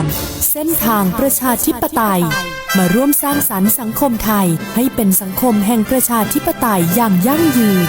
การเส้นทางประชาธิปไตยมาร่วมสร้างสรรค์สังคมไทยให้เป็นสังคมแห่งประชาธิปไตยอย่างยั่งยืน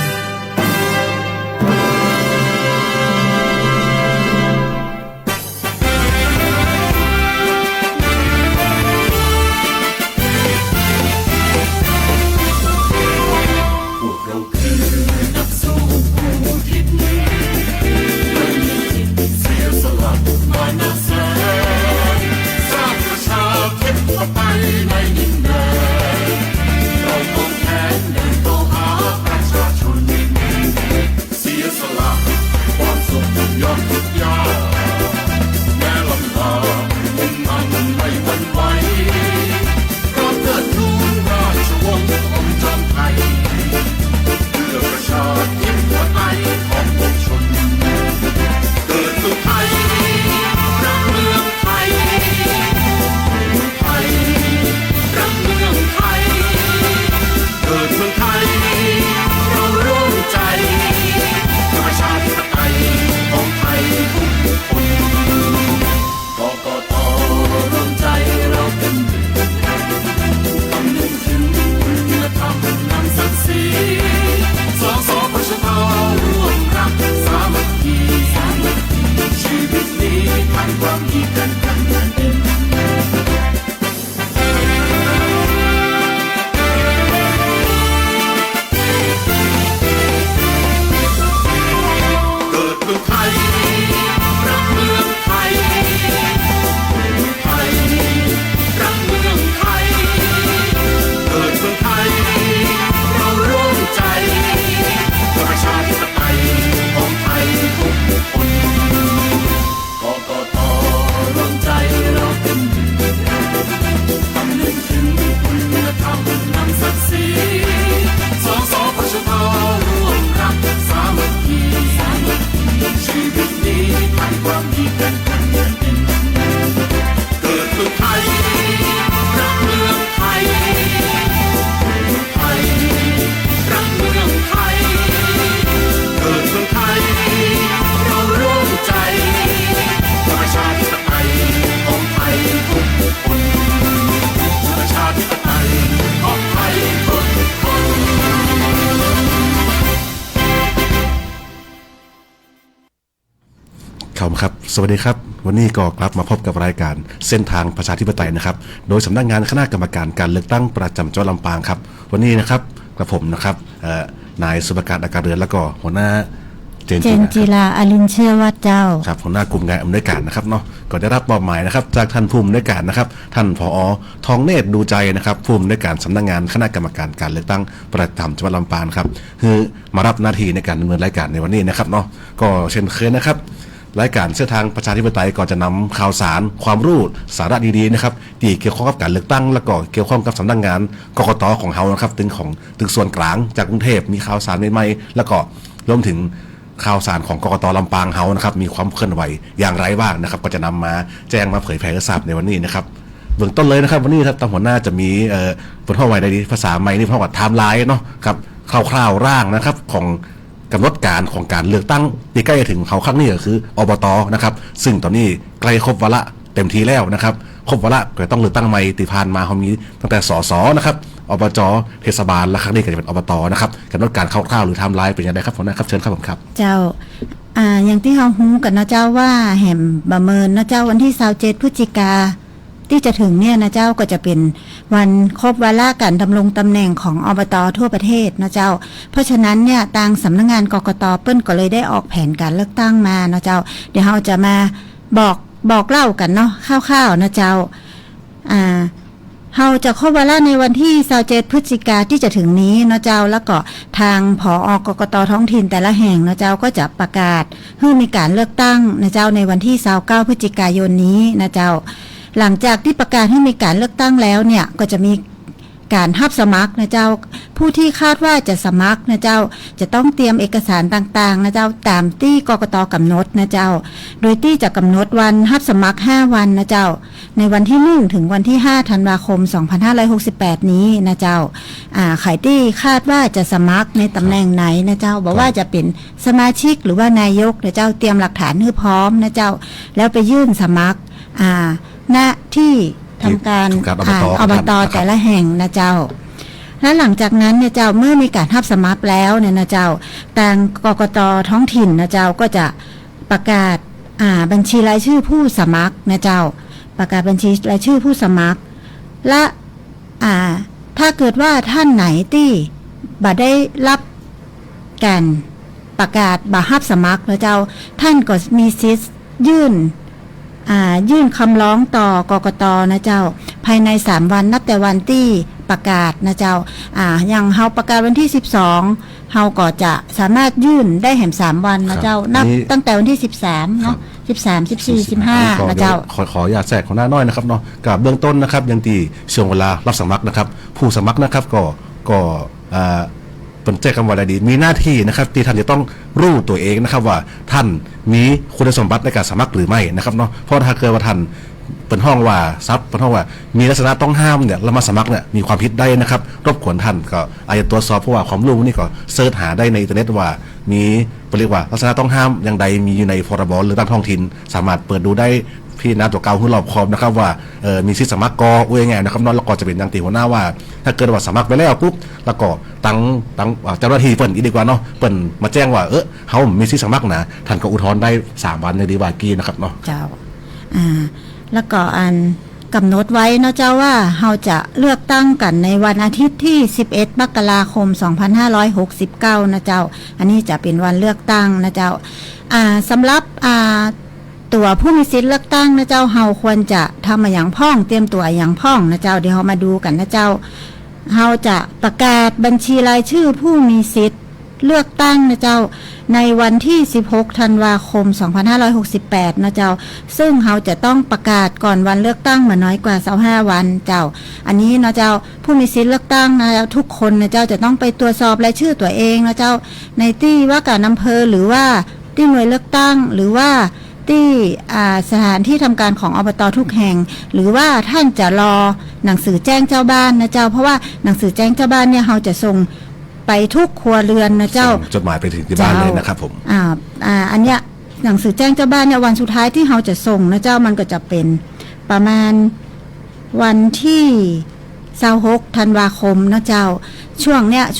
ครับสวัสดีครับวันนี้ก็กลับมาพบกับรายการเส้นทางประชาธิปไตยนะครับโดยสำนักงานคณะกรรมการการเลือกตั้งประจำจังหวัดลำปางครับวันนี้นะครับกับผมนะครับนายสุภการอาการเรือนแล้วก็หัวหน้าเจนจิราอลินเชื่อว่าเจ้าครับหัวหน้ากลุ่มงานอำนวยการนะครับเนาะก็ได้รับมอบหมายนะครับจากท่านผู้อำนวยการนะครับท่านผอ.ทองเนตรดูใจนะครับผู้อำนวยการสำนักงานคณะกรรมการการเลือกตั้งประจำจังหวัดลำปางครับคือมารับหน้าที่ในการดำเนินรายการในวันนี้นะครับเนาะก็เช่นเคยนะครับรายการเส้นทางประชาธิปไตยก็จะนำข่าวสารความรู้สาระดีๆนะครับที่เกี่ยวข้องกับการเลือกตั้งแล้วก็เกี่ยวข้องกับสำนักงานกกต.ของเฮานะครับถึงส่วนกลางจากกรุงเทพมีข่าวสารใหม่ๆแล้วก็รวมถึงข่าวสารของกกต.ลำปางเฮานะครับมีความเคลื่อนไหวอย่างไรบ้างนะครับก็จะนำมาแจ้งมาเผยแพร่ให้ทราบในวันนี้นะครับเบื้องต้นเลยนะครับวันนี้ครับตามหัวหน้าจะมีบทข้อไว้ในภาษาใหม่นี่เพราะว่าไทม์ไลน์เนาะครับคร่าวๆร่างนะครับของกำหนดการของการเลือกตั้งที่ใกล้จะถึงเขาครั้งนี้ก็คืออบต.นะครับซึ่งตอนนี้ใกล้ครบวาระเต็มทีแล้วนะครับครบวาระก็ต้องเลือกตั้งใหม่ที่ผ่านมาเขามีตั้งแต่สสนะครับอบจ.เทศบาลและครั้งนี้ก็จะเป็นอบต.นะครับกำหนดการคร่าวๆหรือไทม์ไลน์เป็นยังไงครับผมนะครับเชิญครับผมครับเจ้าอย่างที่เราฮู้กันนะเจ้าว่าแห่มบะเมินนะเจ้าวันที่27พฤศจิกาที่จะถึงเนี่ยนะเจ้าก็จะเป็นวันครบวาระการดำรงตำแหน่งของอบต.ทั่วประเทศนะเจ้าเพราะฉะนั้นเนี่ยทางสำนักงานกกต.เปิ้นก็เลยได้ออกแผนการเลือกตั้งมานะเจ้าเดี๋ยวเราจะมาบอกเล่ากันเนาะคร่าวๆนะเจ้าเราจะครบวาระในวันที่27พฤศจิกาที่จะถึงนี้นะเจ้าแล้วก็ทางผอกกต.ท้องถิ่นแต่ละแห่งนะเจ้าก็จะประกาศให้มีการเลือกตั้งนะเจ้าในวันที่29พฤศจิกายนนี้นะเจ้าหลังจากที่ประกาศให้มีการเลือกตั้งแล้วเนี่ยก็จะมีการรับสมัครนะเจ้าผู้ที่คาดว่าจะสมัครนะเจ้าจะต้องเตรียมเอกสารต่างๆนะเจ้าตามที่กกต.กำหนดนะเจ้าโดยที่จะกำหนดวันรับสมัคร5วันนะเจ้าในวันที่1ถึงวันที่5ธันวาคม2568นี้นะเจ้าใครที่คาดว่าจะสมัครในตำแหน่งไหนนะเจ้าบอกว่าจะเป็นสมาชิกหรือว่านายกนะเจ้าเตรียมหลักฐานให้พร้อมนะเจ้าแล้วไปยื่นสมัคร ณที่ทำการ อบต แต่ละแห่งนะเจ้าและหลังจากนั้นเนี่ยเจ้าเมื่อมีการรับสมัครแล้วเนี่ยนะเจ้าทางกกตท้องถิ่นนะเจ้าก็จะประกาศบัญชีรายชื่อผู้สมัครนะเจ้าประกาศบัญชีรายชื่อผู้สมัครและถ้าเกิดว่าท่านไหนที่บ่ได้รับการประกาศบ่รับสมัครนะเจ้าท่านก็มีสิทธิ์ยื่นคำร้องต่อกกตนะเจ้าภายใน3วันนับแต่วันที่ประกาศนะเจ้าอย่างเฮาประกาศวันที่12เฮาก็จะสามารถยื่นได้แห่ม3วันนะเจ้านับตั้งแต่วันที่13เนาะ13 14 15นะเจ้าขออนุญาตแทรกของหน้าน้อยนะครับเนาะกับเบื้องต้นนะครับยังที่ช่วงเวลารับสมัครนะครับผู้สมัครนะครับก็เป็นแจ้งคำว่าอะไรดีมีหน้าที่นะครับที่ท่านจะต้องรู้ตัวเองนะครับว่าท่านมีคุณสมบัติในการสมัครหรือไม่นะครับเนาะเพราะถ้าเกิดว่าท่านเป็นห้องว่าเป็นห้องว่ามีลักษณะต้องห้ามเนี่ยแล้วมาสมัครเนี่ยมีความผิดได้นะครับรบกวนท่านก็อาจจะตรวจสอบเพราะว่าความรู้นี่ก็เสิร์ชหาได้ในอินเทอร์เน็ตว่ามีเรียกว่าลักษณะต้องห้ามอย่างใดมีอยู่ในพรบหรือตั้งท้องถิ่นสามารถเปิดดูได้พี่นาตัวเก่าหุ้นรอบคอบนะครับว่ามีสิทธิสมัครกอยังไงนะครับแล้วก็จะเป็นดังตีหัวหน้าว่าถ้าเกิดว่าสมัครไปแล้วปุ๊บแล้วก็ตั้งเจ้าหน้าที่เปิ่นอีกดีกว่าเนาะเปิ่นมาแจ้งว่าเขามีสิทธิสมัครนะท่านก็อุทธรณ์ได้3วันในดีวากีนะครับเนาะเจ้าแล้วก็กำหนดไว้เนาะเจ้าว่าเราจะเลือกตั้งกันในวันอาทิตย์ที่11มกราคม2569นะเจ้าอันนี้จะเป็นวันเลือกตั้งนะเจ้าสำหรับตัวผู้มีสิทธิ์เลือกตั้งนะเจ้าเฮาควรจะทำอย่างพ้องเตรียมตัวอย่างพ้องนะเจ้าเดี๋ยวเรามาดูกันนะเจ้าเฮาจะประกาศบัญชีรายชื่อผู้มีสิทธิ์เลือกตั้งนะเจ้าในวันที่16ธันวาคม2568นะเจ้าซึ่งเฮาจะต้องประกาศก่อนวันเลือกตั้งมาน้อยกว่า25วันเจ้าอันนี้นะเจ้าผู้มีสิทธิ์เลือกตั้งนะทุกคนนะเจ้าจะต้องไปตรวจสอบรายชื่อตัวเองนะเจ้าในที่ว่าการอำเภอหรือว่าที่หน่วยเลือกตั้งหรือว่าที่สถานที่ทำการของอบตทุกแห่งหรือว่าท่านจะรอหนังสือแจ้งเจ้าบ้านนะเจ้าเพราะว่าหนังสือแจ้งเจ้าบ้านเนี่ยเราจะส่งไปทุกครัวเรือนนะเจ้าจดหมายไปถึงที่บ้านเลยนะครับผมอันเนี้ยหนังสือแจ้งเจ้าบ้านเนี่ยวันสุดท้ายที่เราจะส่งนะเจ้ามันก็จะเป็นประมาณวันที่26ธันวาคมนะเจ้าช่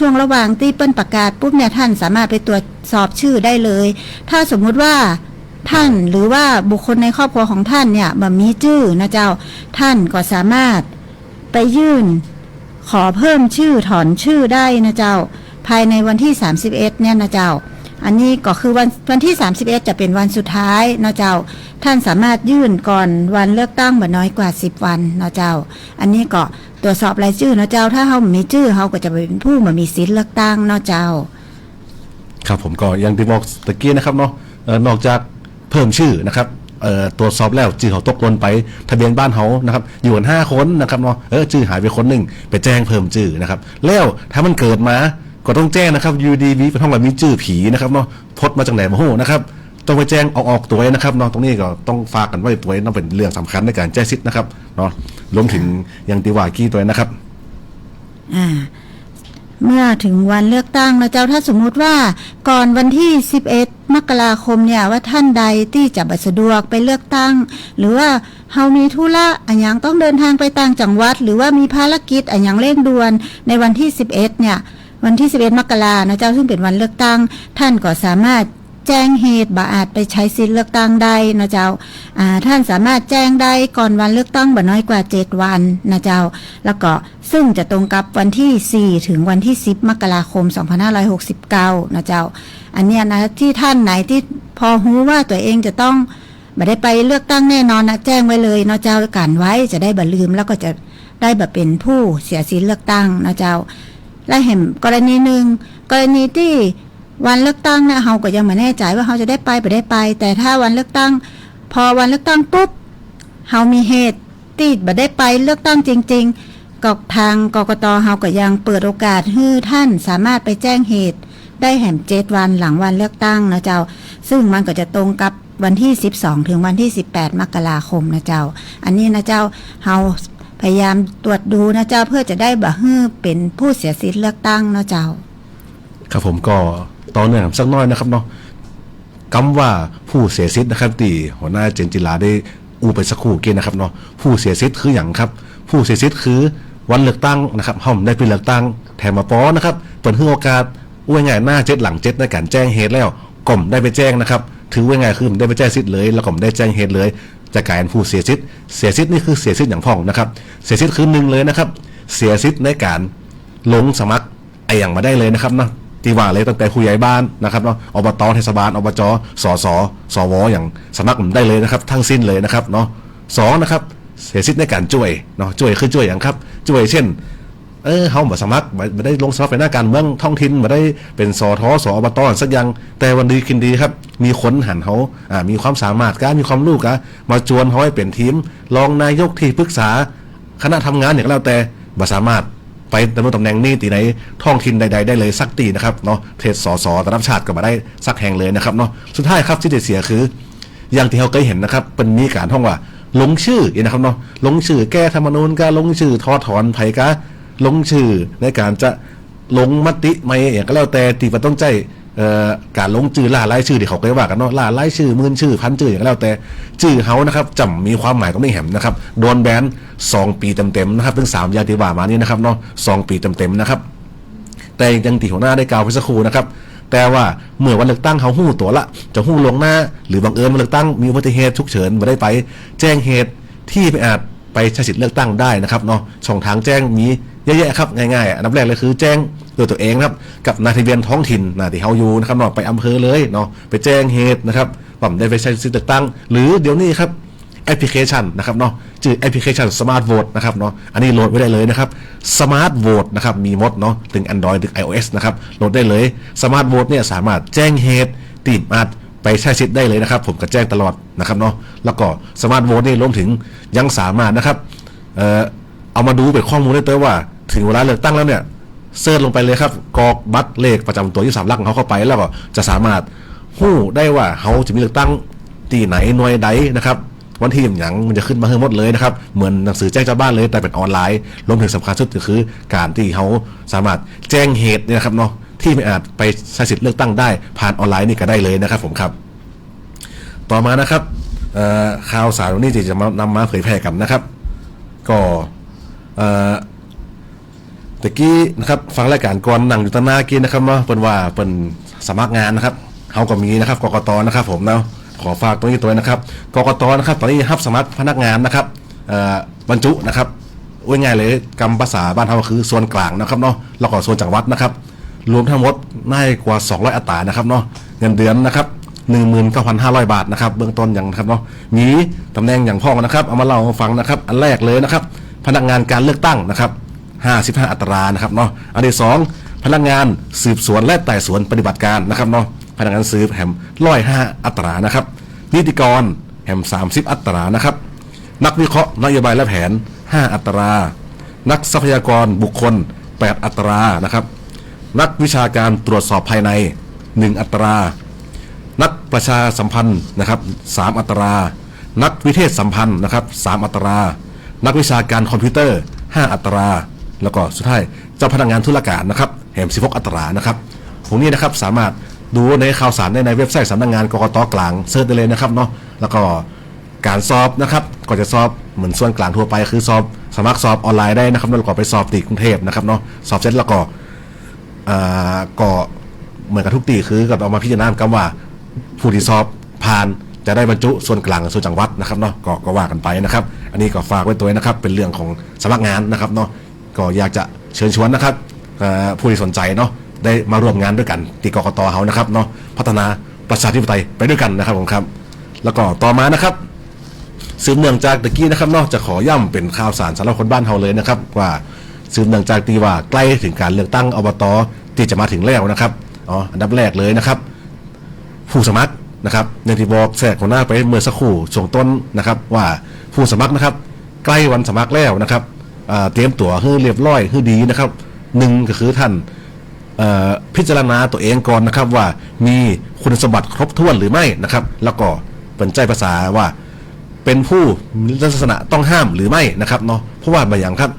วงระหว่างที่เปิ้นประกาศปุ๊บเนี่ยท่านสามารถไปตรวจสอบชื่อได้เลยถ้าสมมุติว่าท่านหรือว่าบุคคลในครอบครัวของท่านเนี่ยมีชื่อนะเจ้าท่านก็สามารถไปยื่นขอเพิ่มชื่อถอนชื่อได้นะเจ้าภายในวันที่31เนี่ยนะเจ้าอันนี้ก็คือวันที่31จะเป็นวันสุดท้ายนะเจ้าท่านสามารถยื่นก่อนวันเลือกตั้งบ่น้อยกว่า10วันนะเจ้าอันนี้ก็ตรวจสอบรายชื่อนะเจ้าถ้าเฮามีชื่อเฮาก็จะเป็นผู้มีสิทธิ์เลือกตั้งนะเจ้าครับผมก็ยังที่บอกตะกี้นะครับเนาะนอกจากเพิ่มชื่อนะครับตรวจสอบแล้วชื่อเขาตกหล่นไปทะเบียนบ้านเขานะครับอยู่กัน5คนนะครับเนาะชื่อหายไปคนหนึ่งไปแจ้งเพิ่มชื่อนะครับแล้วถ้ามันเกิดมาก็ต้องแจ้งนะครับ UDV เป็นห้องแบบมีชื่อผีนะครับเนาะพดมาจากไหนมาโหนะครับต้องไปแจ้งออกตัวนะครับเนาะตรงนี้ก็ต้องฝากกันไว้ตัวต้องเป็นเรื่องสำคัญในการแจ้งสิทธิ์นะครับเนาะรวมถึงยังตีว่ากี้ตัวนะครับเมื่อถึงวันเลือกตั้งนะเจ้าถ้าสมมุติว่าก่อนวันที่11มกราคมเนี่ยว่าท่านใดที่จะสะดวกไปเลือกตั้งหรือว่าเฮามีธุระอย่างต้องเดินทางไปต่างจังหวัดหรือว่ามีภารกิจอย่างเร่งด่วนในวันที่11เนี่ยวันที่11มกรานะเจ้าซึ่งเป็นวันเลือกตั้งท่านก็สามารถแจ้งเหตุบ่อาจไปใช้สิทธิ์เลือกตั้งได้นะเจ้าท่านสามารถแจ้งได้ก่อนวันเลือกตั้งบ่น้อยกว่า7วันนะเจ้าแล้วก็ซึ่งจะตรงกับวันที่4ถึงวันที่10มกราคม2569นะเจ้าอันเนี้ยนะที่ท่านไหนที่พอรู้ว่าตัวเองจะต้องบ่ได้ไปเลือกตั้งแน่นอนนะแจ้งไว้เลยนะเจ้ากันไว้จะได้บ่ลืมแล้วก็จะได้บ่เป็นผู้เสียสิทธิ์เลือกตั้งนะเจ้าและเห็นกรณีนึงกรณีที่วันเลือกตั้งเนี่ยเฮาก็ยังไม่แน่ใจว่าเฮาจะได้ไปบ่ได้ไปแต่ถ้าวันเลือกตั้งพอวันเลือกตั้งปุ๊บเฮามีเหตุที่บ่ได้ไปเลือกตั้งจริงๆก็ทางกกตเฮาก็ยังเปิดโอกาสให้ท่านสามารถไปแจ้งเหตุได้แห่ม7วันหลังวันเลือกตั้งนะเจ้าซึ่งมันก็จะตรงกับวันที่12ถึงวันที่18มกราคมนะเจ้าอันนี้นะเจ้าเฮาพยายามตรวจดูนะเจ้าเพื่อจะได้บ่ฮื้อเป็นผู้เสียสิทธิ์เลือกตั้งนะเจ้าครับผมก็ต่อเนื่องสักน้อยนะครับเนาะคำว่าผู้เสียสิทธิ์นะครับที่หัวหน้าเจนจิลาได้ อูไปสักครู่เกณฑ์นะครับเนาะผู้เสียสิทธิ์คืออย่างครับผู้เสียสิทธิ์คือวันเลือกตั้งนะครับห้องได้เป็นเลือกตั้งแถมมาป้อนะครับเปิดให้โอกาสว่าง่ายหน้า7หลัง7ในการแจ้งเหตุแล้วก่อมได้ไปแจ้งนะครับถือว่าง่ายคือได้ไปแจ้งสิทธิ์เลยแล้วก่อมได้แจ้งเหตุเลยจะกลายเป็นผู้เสียสิทธิ์นี่คือเสียสิทธิ์อย่างพ่องนะครับเสียสิทธิ์คือหนึ่งเลยนะครับเสียสิทธิ์ในการลงสมัครอย่างมาได้เลยนะครับเนาะตีว่าเลยตั้งแต่ผู้ใหญ่บ้านนะครับเนาะอบต.เทศบาลอบจ.สส.สว.อย่างสมัครได้เลยนะครับทั้งสิ้นเลยนะครับเนาะ2นะครับเสียสิทธิ์ในการช่วยเนาะช่วยคือช่วยอย่างครับช่วยเช่นเฮาบ่สมัครบ่ได้ลงสมัครเป็นหน้าการเมืองท้องถิ่นบ่ได้เป็นสทสอบต.สักอย่างแต่วันดีคืนดีครับมีคนหันเฮามีความสามารถการมีความรู้กะมาจวนเฮาให้เป็นทีมรองนายกที่ปรึกษาคณะทำงานอย่างแล้วแต่บ่สามารถไปดำรงตำแหน่งนี้ตีไหนท้องถิ่นใดๆได้เลยสักตีนะครับเนาะเทศสสระดับชาติก็มาได้สักแห่งเลยนะครับเนาะสุดท้ายครับที่จะเสียคืออย่างที่เราเคยเห็นนะครับเป็นมีการท่องว่าลงชื่อนะครับเนาะลงชื่อแก้ธรรมนูญก็ลงชื่อถอนไผก็ลงชื่อในการจะลงมติไม่อย่างก็แล้วแต่ที่มันต้องใจการลงชื่อล่ารายชื่อที่เขาเคยว่ากันเนาะล่ารายชื่อหมื่นชื่อพันชื่ออย่างก็แล้วแต่ชื่อเขานะครับจำมีความหมายก็ไม่แหมนะครับโดนแบน2 ปีเต็มๆนะครับถึง3อย่างที่ว่ามานี้นะครับเนาะ2 ปีเต็มๆนะครับแต่ยังตีหัวหน้าได้กล่าวไปสักครู่นะครับแต่ว่าเมื่อวันเลือกตั้งเขาหู้ตัวละจะหู้ลวงหน้าหรือบังเอิญวันเลือกตั้งมีอุบัติเหตุฉุกเฉินมาได้ไปแจ้งเหตุที่ไปอาจไปใช้สิทธิ์เลือกตั้งได้นะครับเนาะช่องทางแจ้งมีเยอะแยะครับง่ายๆอันดับแรกเลยคือแจ้งด้วยตัวเองครับกับนายทะเบียนท้องถิ่นที่เฮาอยู่นะครับเนาะไปอำเภอเลยเนาะไปแจ้งเหตุนะครับว่าได้ไปใช้สิทธิ์เลือกตั้งหรือเดี๋ยวนี้ครับแอปพลิเคชันนะครับเนาะชื่อแอปพลิเคชัน Smart Vote นะครับเนาะอันนี้โหลดไว้ได้เลยนะครับ Smart Vote นะครับมีหมดเนาะถึง Android ถึง iOS นะครับโหลดได้เลย Smart Vote เนี่ยสามารถแจ้งเหตุติดอาจไปใช้สิทธิ์ได้เลยนะครับผมก็แจ้งตลอดนะครับเนาะแล้วก็ Smart Vote นี่รวมถึงยังสามารถนะครับเอามาดูเป็นข้อมูลได้ด้วยว่าถึงเวลาเลือกตั้งแล้วเนี่ยเสิร์ชลงไปเลยครับกรอกบัตรเลขประจำตัว23 หลักของเขาเข้าไปแล้วก็จะสามารถฮู้ได้ว่าเขาจะมีเลือกตั้งที่ไหนหน่วยใดนะครับวันที่อย่างมันจะขึ้นมาให้หมดเลยนะครับเหมือนหนังสือแจ้งชาวบ้านเลยแต่เป็นออนไลน์รวมถึงสำคัญสุดก็คือการที่เขาสามารถแจ้งเหตุเนี่ยนะครับเนาะที่ไม่อาจไปใช้สิทธิ์เลือกตั้งได้ผ่านออนไลน์นี่ก็ได้เลยนะครับผมครับต่อมานะครับข่าวสารวันนี้จะนำมาเผยแพร่กันนะครับก็ตะกี้นะครับฟังรายการก่อนนั่งอยู่ตั้งหน้ากี้นะครับเนาะเป็นว่าเป็นสมัครงานนะครับเขาก็มีนะครับกกต.นะครับผมเนาะขอฝากตรงนี้ตัวนะครับกกต.นะครับตอนนี้รับสมัครพนักงานนะครับบรรจุนะครับว่าง่ายเลยกรรมภาษาบ้านเราคือส่วนกลางนะครับเนาะแล้วก็ส่วนจังหวัดนะครับรวมทั้งหมดได้กว่า200อัตรานะครับเนาะเงินเดือนนะครับ 19,500 บาทนะครับเบื้องต้นอย่างนะครับเนาะมีตำแหน่งอย่างพ่อนะครับเอามาเล่าให้ฟังนะครับอันแรกเลยนะครับพนักงานการเลือกตั้งนะครับ55อัตรานะครับเนาะอันที่2พนักงานสืบสวนและไต่สวนปฏิบัติการนะครับเนาะพนักงานสืบแหม105อัตรานะครับนิติกรแหม30อัตรานะครับนักวิเคราะห์นโยบายและแผน5อัตรานักทรัพยากรบุคคล8อัตรานะครับนักวิชาการตรวจสอบภายใน1อัตรานักประชาสัมพันธ์นะครับ3อัตรานักวิเทศสัมพันธ์นะครับ3อัตรานักวิชาการคอมพิวเตอร์5อัตราแล้วก็สุดท้ายเจ้าพนักงานธุรการนะครับแหม16อัตรานะครับพวกนี้นะครับสามารถดูในข่าวสารได้ในเว็บไซต์สำนักงานกกต.กลางเสิร์ชได้เลยนะครับเนาะแล้วก็การสอบนะครับก็จะสอบเหมือนส่วนกลางทั่วไปคือสอบสมัครสอบออนไลน์ได้นะครับแล้วก็ไปสอบตีกรุงเทพนะครับเนาะสอบเสร็จแล้วก็เหมือนกับทุกตีคือก็เอามาพิจารณากันว่าผู้ที่สอบผ่านจะได้บรรจุส่วนกลางส่วนจังหวัดนะครับเนาะก็ว่ากันไปนะครับอันนี้ก็ฝากไว้ตัวนะครับเป็นเรื่องของสมัครงานนะครับเนาะก็อยากจะเชิญชวนนะครับผู้ที่สนใจเนาะได้มาร่วมงานด้วยกันที่กกต.เขานะครับเนาะพัฒนาประชาธิปไตยไปด้วยกันนะครับผมครับแล้วก็ต่อมานะครับสืบเนื่องจากตะกี้นะครับเนาะจะขอย่ำเป็นข่าวสารสำหรับคนบ้านเฮาเลยนะครับว่าสืบเนื่องจากที่ว่าใกล้ถึงการเลือกตั้งอบต.ที่จะมาถึงแล้วนะครับอันดับแรกเลยนะครับผู้สมัครนะครับอย่างที่บอกแทรกหัวหน้าไปเมื่อสักครู่ช่วงต้นนะครับว่าผู้สมัครนะครับใกล้วันสมัครแล้วนะครับเตรียมตัวให้เรียบร้อยให้ดีนะครับ1ก็คือท่านพิจารณาตัวเองก่อนนะครับว่ามีคุณสมบัติครบถ้วนหรือไม่นะครับแล้วก็เป็นใจภาษาว่าเป็นผู้มีลักษณะต้องห้ามหรือไม่นะครับเนาะเพราะว่าบางอย่างครับ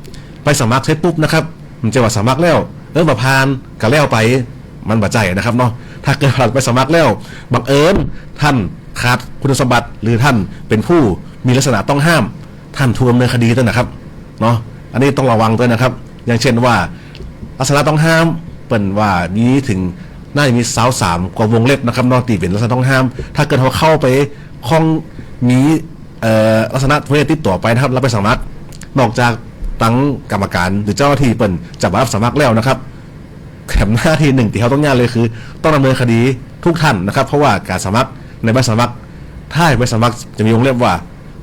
ไปสมัครเสร็จปุ๊บนะครับมันจะว่าสมัครแล้วมาผ่านก็แล้วไปมันบ่ใจนะครับเนาะถ้าเกิดผ่านไปสมัครแล้วบังเอิญท่านขาดคุณสมบัติหรือท่านเป็นผู้ มีลักษณะต้องห้ามท่านถูกดำเนินคดีด้วยนะครับเนาะอันนี้ต้องระวังด้วยนะครับอย่างเช่นว่าลักษณะต้องห้ามเป็นว่ามีถึงน่าจะมี23กว่าวงเล็บนะครับนอกตีเป็นลักษณะต้องห้ามถ้าเกิดเขาเข้าไปข้องมีลักษณะเพื่อติดต่อไปนะครับรับไปสมัครนอกจากตั้งกรรมการหรือเจ้าหน้าที่เป็นจะมารับสมัครแล้วนะครับแถมหน้าที่หนึ่งที่เขาต้องงานเลยคือต้องดำเนินคดีทุกท่านนะครับเพราะว่าการสมัครในใบสมัครถ้าใบสมัครจะมีวงเล็บว่า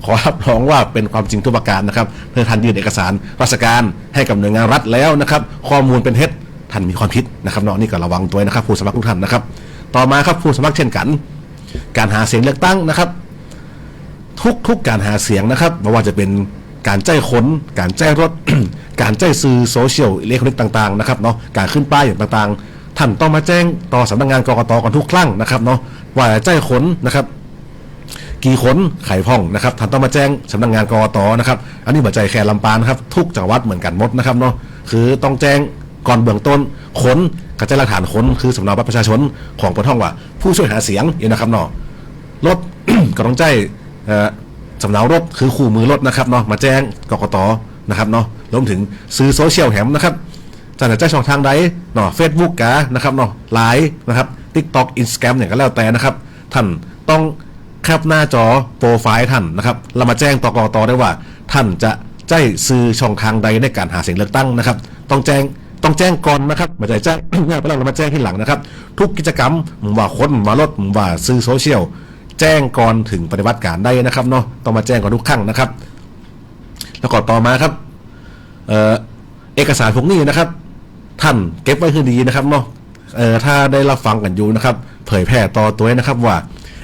ขอรับรองว่าเป็นความจริงทุกประการนะครับเพื่อท่านยื่นเอกสารราชการให้กับหน่วยงานรัฐแล้วนะครับข้อมูลเป็นเท็จท่านมีความผิดนะครับเนาะนี่ก็ระวังตัวนะครับผู้สมัครทุกท่านนะครับต่อมาครับผู้สมัครเช่นกันการหาเสียงเลือกตั้งนะครับทุกการหาเสียงนะครับไม่ว่าจะเป็นการแจ้งขนการแจ้งรถ การแจ้งสื่อโซเชียลอิเล็กทรอนิกส์ต่างๆนะครับเนาะการขึ้นป้ายอย่างต่างๆท่านต้องมาแจ้งต่อสำนักงานกกต.กันทุกครั้งนะครับเนาะว่าแจ้งขนนะครับกี่ขนไข่พ่องนะครับท่านต้องมาแจ้งสำนักงานกกต.นะครับอันนี้หัวใจแค่ลำปางนะครับทุกจังหวัดเหมือนกันหมดนะครับเนาะคือต้องแจ้งก่อนเบื้องต้นขนกระจายหลักฐานขนคือสำเนาบัตรประชาชนของปท่องว่าผู้ช่วยหาเสียงอย่างนะครับเนาะรถ ก็ต้องแจ้งสำเนารถคือคู่มือรถนะครับเนาะมาแจ้งกกต.นะครับเนาะรวมถึงซื้อโซเชียลแหมนะครับจะแจ้งช่องทางใดเนาะ Facebook กะนะครับเนาะไลน์นะครับ TikTok Instagram อย่างก็แล้วแต่นะครับท่านต้องแคปหน้าจอโปรไฟล์ท่านนะครับเรามาแจ้งต่อกกต.ได้ว่าท่านจะแจ้งซื้อช่องทางใดในการหาเสียงเลือกตั้งนะครับต้องแจ้งก่อนนะครับไม่ใช่แจ้ง ไปแล้วเรามาแจ้งที่หลังนะครับทุกกิจกรรมว่าคนว่ารถว่าซื้อโซเชียลแจ้งก่อนถึงปฏิบัติการได้นะครับเนาะต้องมาแจ้งก่อนทุกครั้งนะครับแล้วก็ต่อมาครับเอกสารพวกนี้นะครับท่านเก็บไว้ให้ดีนะครับเนาะถ้าได้รับฟังกันอยู่นะครับเผยแพร่ต่อตัวนะครับว่า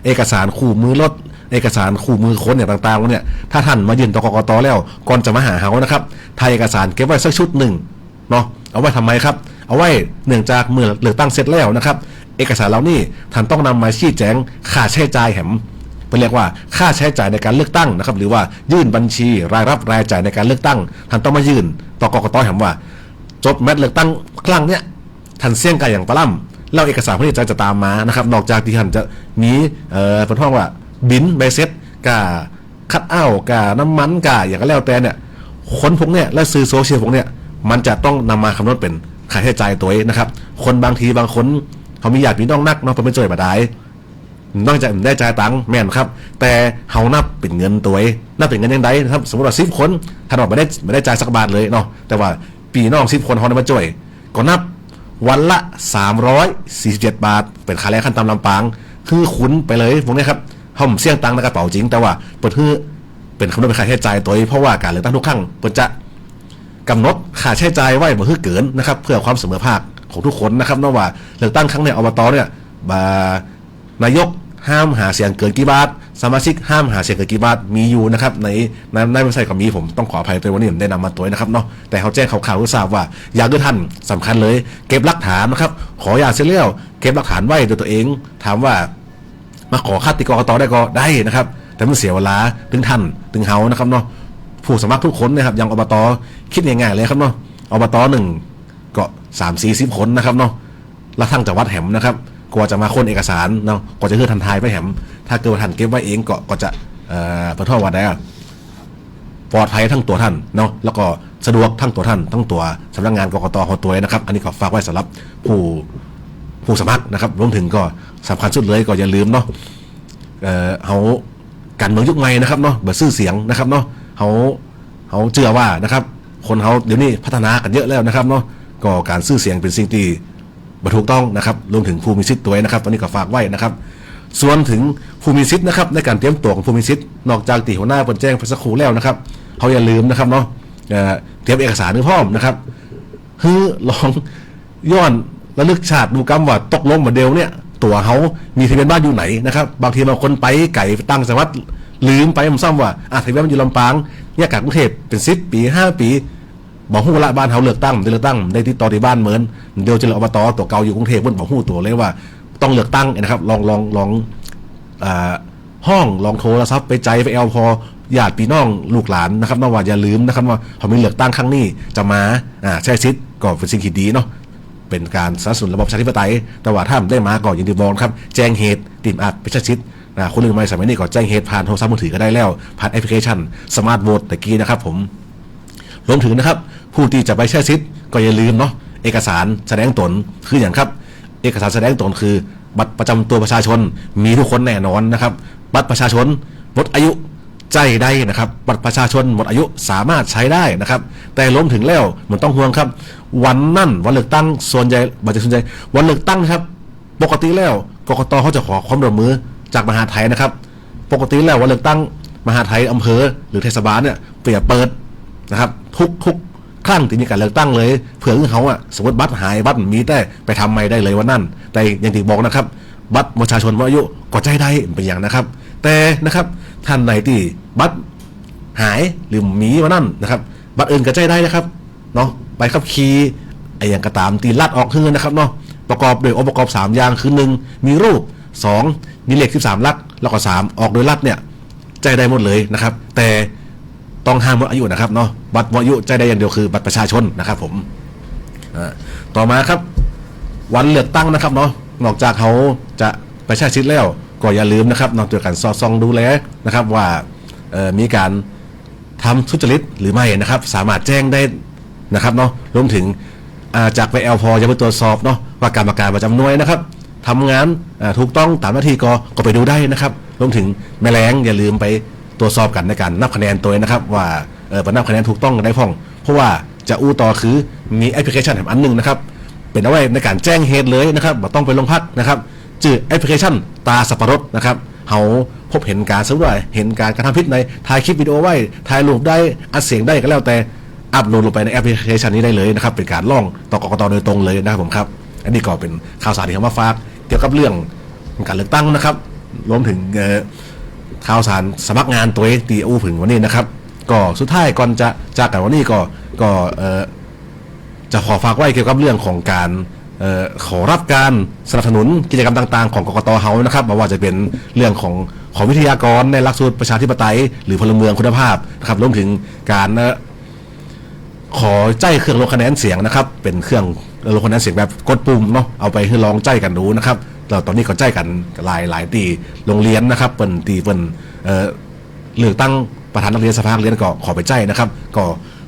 เอกสารคู่มือรถเอกสารคู่มือค้นอย่างต่างๆเนี่ยถ้าท่านมายื่นต่อกกต.แล้วก่อนจะมาหาเฮานะครับถ้าเอกสารเก็บไว้สักชุดหนึ่งเนาะเอาไว้ทำไมครับเอาไว้เนื่องจากเมื่อเลือกตั้งเสร็จแล้วนะครับเอกสารเหล่านี้ท่านต้องนำมาชี้แจงค่าใช้จ่ายแหมเป็นเรียกว่าค่าใช้จ่ายในการเลือกตั้งนะครับหรือว่ายื่นบัญชีรายรับรายจ่ายในการเลือกตั้งท่านต้องมายื่นต่อกกต.แหมว่าจบแมตช์เลือกตั้งครั้งเนี้ยท่านเสี่ยงกายอย่างปล้ำแล้วเอกสารพวกนี้จะตามมานะครับนอกจากที่ท่านจะมีเป็นห้องว่าบินใบเซ็ตกาคัดอ้าวกาน้ำมันกาอย่างก็แล้วแต่เนี่ยคนพวกเนี้ยและซื้อโซเชียลพวกเนี้ยมันจะต้องนำมาคำนวณเป็นค่าใช้จ่ายตัวเองนะครับคนบางทีบางคนเขามีญาติพี่น้องนักเนาะเป็นไม่จ่อยมาได้นอกจากได้จ่ายตังค์แม่นครับแต่เฮานับเป็นเงินตัวเองนับเป็นเงินยังไงนะครับสมมติว่า10 คนท่านบอกไม่ได้จ่ายสักบาทเลยเนาะแต่ว่าปีน้อง10 คนเขาได้มาจ่อยก็นับวันละ347 บาทเป็นค่าแรงขั้นต่ำลำปางคือคุ้นไปเลยพวกนี้ครับเขาเสี่ยงตังค์ในกระเป๋าจริงแต่ว่าเปิดคือเป็นคำนวณเป็นค่าใช้จ่ายตัวเองเพราะว่าการเลือกตั้งทุกครั้งเปิดจะกำหนดค่าใช้จ่ายไว้บ่คือเกินนะครับเพื่อความเสมอภาคของทุกคนนะครับนอกว่าเลือกตั้งครั้งในอบตเนี่ยนายกห้ามหาเสียงเกินกี่บาทสมาชิกห้ามหาเสียงเกินกี่บาทมีอยู่นะครับในเว็บไซต์ของมีผมต้องขออภัยตัววันนี้ผมได้นำมาตัวนะครับเนาะแต่เขาแจ้งข่าวๆทราบว่าอยากด้วยท่านสำคัญเลยเก็บหลักฐานนะครับขออย่าเสียเลี้ยวเก็บหลักฐานไว้ด้วยตัวเองถามว่ามาขอคัดติกกต.ได้ก็ได้นะครับแต่มันเสียเวลาถึงท่านถึงเฮานะครับเนาะผู้สมัครทุกคนนะครับยังอบต.คิดง่ายๆเลยครับเนาะอบต.หนึ่งก็30-40 คนนะครับเนาะแล้วทั้งจังหวัดแหมนะครับกว่าจะมาค้นเอกสารเนาะกว่าจะเลื่อนทันทายไปแหมถ้าเกิดว่าท่านเก็บไว้เองก็จะประท้วงว่าได้ปลอดภัยทั้งตัวท่านเนาะแล้วก็สะดวกทั้งตัวท่านทั้งตัวสำนักงานกกต.ของตัวนะครับอันนี้ก็ฝากไว้สำหรับผู้สมัครนะครับรวมถึงก็สำคัญสุดเลยก็อย่าลืมเนาะเขาการเมืองยุคใหม่นะครับเนาะเบอร์ซื่อเสียงนะครับเนาะเขาเชื่อว่านะครับคนเขาเดี๋ยวนี้พัฒนากันเยอะแล้วนะครับเนาะก็การซื่อเสียงเป็นสิ่งที่ถูกต้องนะครับรวมถึงผู้มีสิทธิ์ตัวนะครับตอนนี้ก็ฝากไว้นะครับส่วนถึงผู้มีสิทธิ์นะครับในการเตรียมตัวของผู้มีสิทธิ์นอกจากตีหัวหน้าเป็นแจ้งไปสักครู่แล้วนะครับเขาอย่าลืมนะครับเนาะเตรียมเอกสารนึกพร้อมนะครับคือลองย้อนระลึกชาติดูกรรมว่าตกลงเหมือนเดิมเนี่ยตัวเขามีทะเบียนบ้านอยู่ไหนนะครับบางทีบางคนไปไก่ตั้งจังหวัดลืมไปผมซ้ำว่าทะเบียนมันอยู่ลำปางเนี่ยกลับกรุงเทพเป็น10 ปี5 ปีบอกฮู้ละบ้านเขาเลือกตั้งได้ติดต่อที่บ้านเหมือนเดียวจะอบต.ตัวเก่าอยู่กรุงเทพเพิ่นบอกฮู้ตัวเลยว่าต้องเลือกตั้งนะครับลองห้องลองโทรศัพท์ไปใจไปพอญาติพี่น้องลูกหลานนะครับว่าอย่าลืมนะครับว่าเขามีเลือกตั้งครั้งนี้จะมาใช้สิทธิ์ก็เป็นสิ่งที่ดีเนาะเป็นการสนับสนุนระบบประชาธิปไตยแต่ว่าถ้าได้มาก็ยินดีบอกครับแจ้งเหตุติ่มอาจไปใช้สิทธิ์ คนรุ่นใหม่สมัยนี้ก็แจ้งเหตุผ่านโทรศัพท์มือถือก็ได้แล้วผ่านแอปพลิเคชันสมาร์ทโหวตตะกี้นะครับผมรวมถึงนะครับผู้ที่จะไปใช้สิทธิ์ก็อย่าลืมเนาะเอกสารแสดงตนคืออย่างครับเอกสารแสดงตนคือบัตรประจำตัวประชาชนมีทุกคนแน่นอนนะครับบัตรประชาชนหมดอายุใจได้นะครับบัตรประชาชนหมดอายุสามารถใช้ได้นะครับแต่รวมถึงแล้วมันต้องห่วงครับวันนั่นวันเลือกตั้งส่วนใหญ่บัตรส่วนใหญ่วันเลือกตั้งครับปกติแล้วกกตเขาจะขอความร่วมมือจากมหาไทยนะครับปกติแล้ววันเลือกตั้งมหาไทยอำเภอหรือเทศบาลเนี่ยเปิดนะครับทุกครั้งที่มีการเลือกตั้งเลยเผื่อเขาสมมติบัตรหายบัตรมีแต่ไปทำไม่ได้เลยวันนั้นแต่อย่างที่บอกนะครับบัตรประชาชนอายุก็ใจได้เป็นอย่างนะครับแต่นะครับท่านไหนที่บัตรหายหรือมีวันนั้นนะครับบัตรอื่นก็ใจได้นะครับเนาะไปขับขี่ไอ้อย่างกระตามตีลัดออกขึ้นนะครับเนาะประกอบโดยองค์ประกอบ3อย่างคือ1มีรูป2มีเลข13หลักแล้วก็3ออกโดยลัดเนี่ยใจได้หมดเลยนะครับแต่ต้องห้ามหมดอายุนะครับเนาะบัตรหมดอายุใจได้อย่างเดียวคือบัตรประชาชนนะครับผมต่อมาครับวันเลือกตั้งนะครับเนาะนอกจากเขาจะไปใช้สิทธิ์แล้วก็อย่าลืมนะครับนอกจากการสอดส่องดูแลนะครับว่ามีการทำทุจริตหรือไม่นะครับสามารถแจ้งได้นะครับเนาะรวมถึงจากไปพจะไปตรวจสอบเนาะว่ากรรมการประจำหน่วยนะครับทำงานถูกต้องตามหน้าที่ก็ไปดูได้นะครับรวมถึงแม่แรงอย่าลืมไปตรวจสอบกันในการนับคะแนนตัวนะครับว่านับคะแนนถูกต้องได้พ่องเพราะว่าจะอู้ต่อคือมีแอปพลิเคชันอันหนึ่งนะครับเป็นเอาไว้ในการแจ้งเหตุเลยนะครับบ่ต้องไปโรงพักนะครับชื่อแอปพลิเคชันตาสับปะรดนะครับเขาพบเห็นการสมมติว่าเห็นการกระทำผิดในถ่ายคลิปวิดีโอไว้ถ่ายรูปได้อัดเสียงได้ก็แล้วแต่อัพโหลดลงไปในแอปพลิเคชันนี้ได้เลยนะครับเป็นการล่องต่อกกตโดยตรงเลยนะครับผมครับอันนี้ก็เป็นข่าวสารที่เขามาฝากเกี่ยวกับเรื่องการเลือกตั้งนะครับรวมถึงข่าวสารสมัครงานตัวตีอู้ผึ่งวันนี้นะครับก็สุดท้ายก่อนจะจากกันวันนี้ก็จะขอฝากไว้เกี่ยวกับเรื่องของการขอรับการสนับสนุนกิจกรรมต่างๆของกกตเฮานะครับไม่ว่าจะเป็นเรื่องของวิทยากรในหลักสูตรประชาธิปไตยหรือพลเมืองคุณภาพนะครับรวมถึงการขอใจเครื่องลงคะแนนเสียงนะครับเป็นเครื่องลงคะแนนเสียงแบบกดปุ่มเนาะเอาไปให้ลองใจกันดูนะครับเราตอนนี้ก็ใจกันหลายตีโรงเรียนนะครับเปิ้นเลือกตั้งประธานนักเรียนสภานักเรียนก็ขอไปใจนะครับก็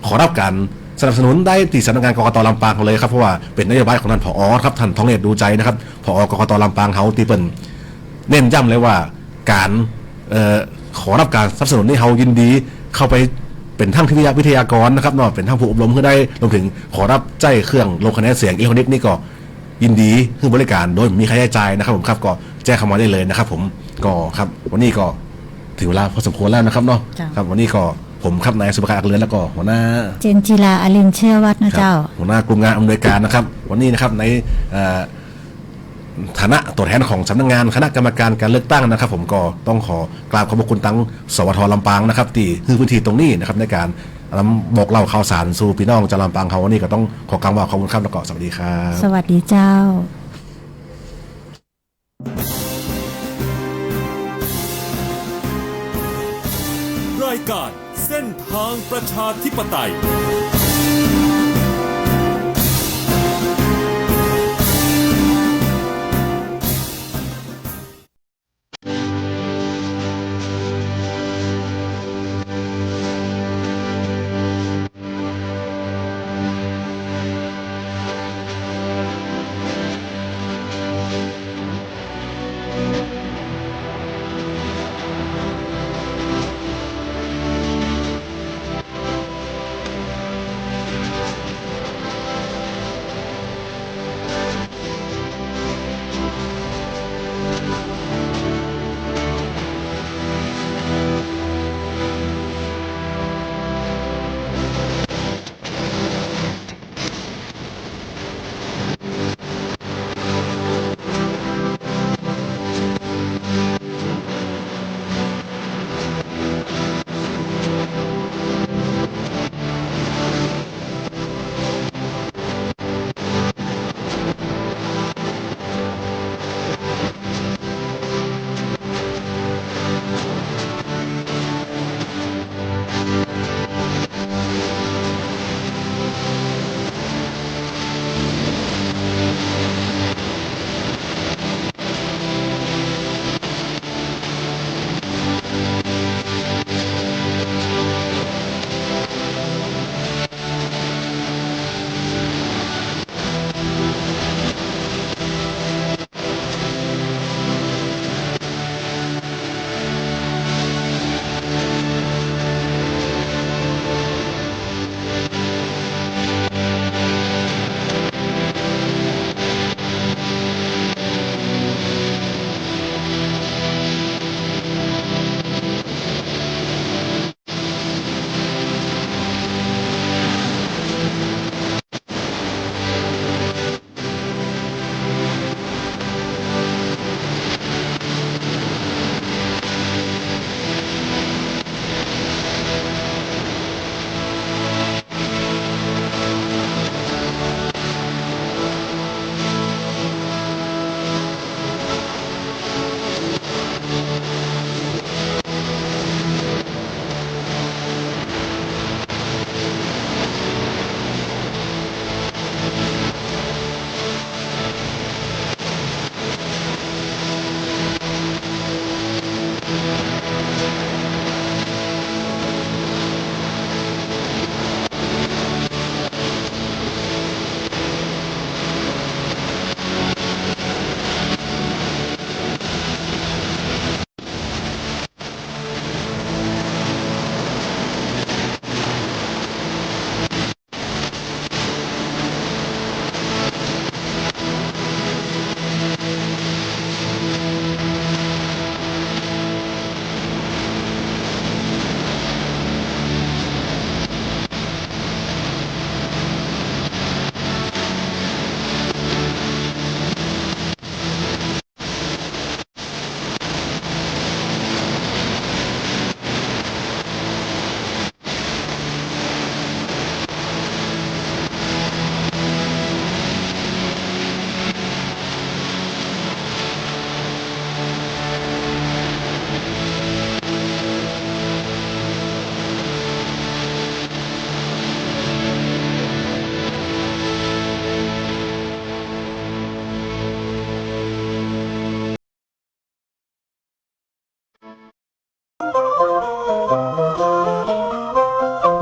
ขอรับการสนับสนุนได้ที่สำนักงานกกตลำปางเลยครับเพราะว่าเป็นนโยบายของท่านผอ.ครับท่านทองเนตรดูใจนะครับผอ.กกตลำปางเฮาที่เปิ้นเน้นย้ำเลยว่าการขอรับการสนับสนุนนี่เฮายินดีเข้าไปเป็นทั้งวิทยากรนะครับเนาะเป็นทั้งผู้อบรมเพื่อได้รวมถึงขอรับใจเครื่องลงคะแนนเสียงอิเล็กทรอนิกส์นี่ก็ยินดีคือบริการโดยมีค่าใช้จ่ายนะครับผมครับก็แจ้งเข้ามาได้เลยนะครับผมก็ครับวันนี้ก็ถึงเวลาพอสมควรแล้วนะครับเนาะครับวันนี้ก็ผมครับนายสุภการอักเลือนแล้วก็หัวหน้าเจนจิลาอลินเชื่อวัดนะเจ้าหัวหน้ากลุ่มงานอำนวยการนะครับวันนี้นะครับในฐานะตัวแทนของสำนักงานคณะกรรมการการเลือกตั้งนะครับผมก็ต้องขอกราบขอบคุณทั้งสวทลำปางนะครับที่ให้พื้นที่ตรงนี้นะครับในการบอกเล่าข่าวสารสู่พี่น้องจังหวัดลำปางเขาวันนี้ก็ต้องขอกราบขอบคุณครับแล้วก็สวัสดีครับสวัสดีเจ้า รายการเส้นทางประชาธิปไตย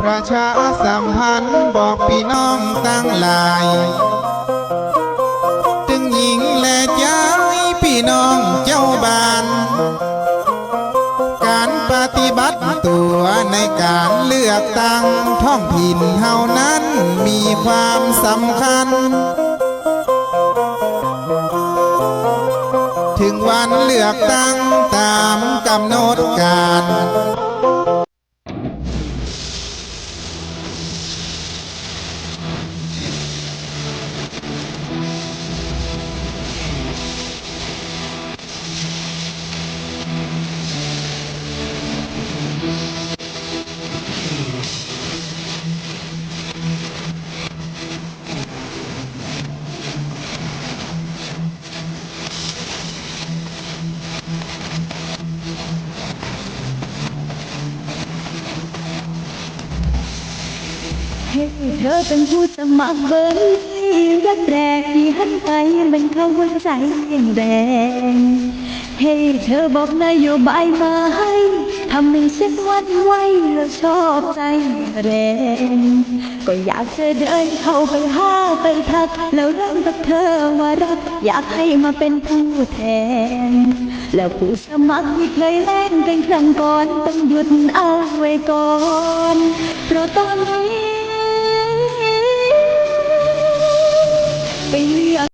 ประชาสัมพันธ์บอกพี่น้องตั้งหลายถึงหญิงและชายพี่น้องเจ้าบ้าน การปฏิบัติตัวในการเลือกตั้งท้องถิ่นเฮานั้นมีความสำคัญ ถึงวันเลือกตั้งตามกำหนดการ ให้เธอเป็นผู้สมัครเบอร์รักแรกที่หันไปเป็นเขาหัวใจยังแดงให้เธอบอกนโยบายมาให้ทำให้ฉันหวันไหวแล้วชอบใจแรงก็อยากจะเดินเข้าไปหาไปทักแล้วเริ่มกับเธอว่ารักอยากให้มาเป็นผู้แทนแล้วผู้สมัครที่เคยแล่นเป็นครั้งก่อนต้องหยุดเอาไว้ก่อนเพราะตอนนี้ไปเลือก